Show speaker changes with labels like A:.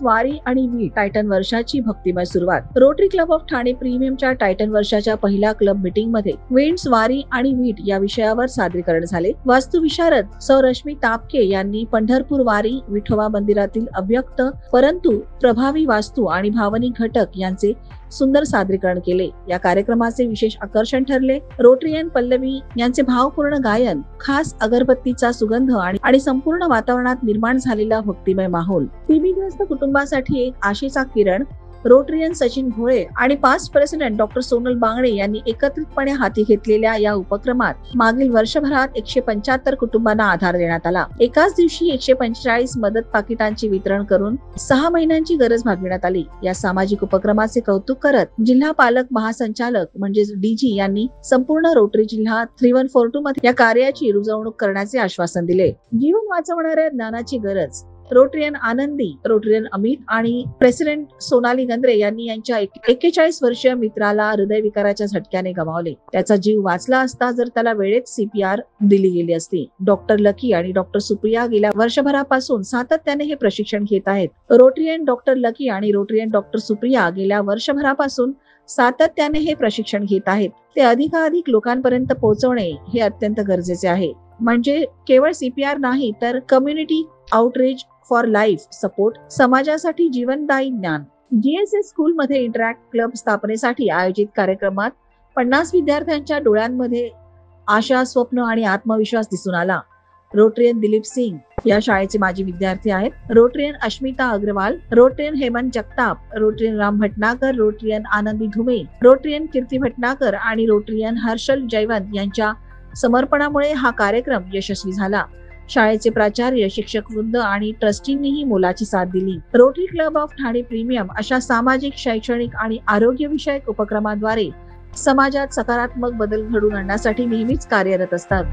A: वारी आणि वीट टायटन वर्षाची भक्तिमय सुरुवात. रोटरी क्लब ऑफ ठाणे प्रीमियमच्या टायटन वर्षाच्या पहिल्या क्लब मीटिंग मध्ये विंड्स, वारी आणि वीट या विषयावर सादरीकरण झाले. वास्तुविशारद सौ रश्मी तापके यांनी पंढरपूर वारी विठोबा मंदिरातील अव्यक्त परंतु प्रभावी वास्तू आणि भावनिक घटक यांचे सुंदर सादरीकरण केले. या कार्यक्रमाचे विशेष आकर्षण ठरले रोटरीयन पल्लवी यांचे भावपूर्ण गायन, खास अगरबत्तीचा सुगंध आणि संपूर्ण वातावरणात निर्माण झालेला भक्तिमय माहोल. टीबीग्रस्त कुटुंबासाठी एक आशेचा किरण. रोटरीयन सचिन भोळे आणि पास्ट प्रेसिडेंट डॉक्टर सोनल बांगडे यांनी एकत्रितपणे हाती घेतलेल्या या उपक्रमात मागील वर्षभरात 175 कुटुंबांना आधार देण्यात आला. एकाच दिवशी 145 मदत पाकिटांचे वितरण करून 6 महिन्यांची गरज भागविण्यात आली. या सामाजिक उपक्रमाचे कौतुक करत जिल्हा पालक महासंचालक म्हणजेच डीजी यांनी संपूर्ण रोटरी जिल्हा 3142 मध्ये या कार्याची रुजवणूक करण्याचे आश्वासन दिले. जीवन वाचवणाऱ्या ज्ञानाची गरज. रोटरीयन आनंदी, रोटरीयन अमित आणि प्रेसिडेंट सोनाली गंद्रे यांनी यांच्या 41 वर्षीय मित्राला हृदयविकाराच्या झटक्याने गमावले. त्याचा जीव वाचला असता जर त्याला वेळेत CPR दिली गेली असती. डॉक्टर लकी आणि डॉक्टर सुप्रिया गेल्या वर्षभरापासून सातत्याने हे प्रशिक्षण घेत आहेत. रोटरीयन डॉक्टर लकी आणि रोटरीयन डॉक्टर सुप्रिया गेल्या वर्षभरापासून सातत्याने हे प्रशिक्षण घेत आहेत. ते अधिकाधिक लोकांपर्यंत पोहोचवणे हे अत्यंत गरजेचे आहे. म्हणजे केवळ CPR नाही तर community outreach for life support, समाजासाठी जीवनदायी ज्ञान. GSS स्कूल मध्ये इंटरॅक्ट क्लब स्थापनेसाठी आयोजित कार्यक्रमात 50 विद्यार्थ्यांच्या डोळ्यांमध्ये आशा, स्वप्न आणि आत्मविश्वास दिसून आला. रोटरीयन दिलीप सिंग या शाळेचे माजी विद्यार्थी आहेत. Rotarian Ashmita Agarwal, Rotarian Hemant Jagtap, Rotarian Ram Bhatnagar, Rotarian Anandi Dhume, Rotarian कीर्ती भटनागर आणि रोटरीयन हर्षल जयवंत यांच्या समर्पणामुळे हा कार्यक्रम यशस्वी झाला. शाळेचे प्राचार्य, शिक्षक वृंद आणि ट्रस्टींनीही मोलाची साथ दिली. Rotary Club of Thane premium अशा सामाजिक, शैक्षणिक आणि आरोग्य विषयक उपक्रमाद्वारे समाजात सकारात्मक बदल घडवून आणण्यासाठी नेहमीच कार्यरत असतात.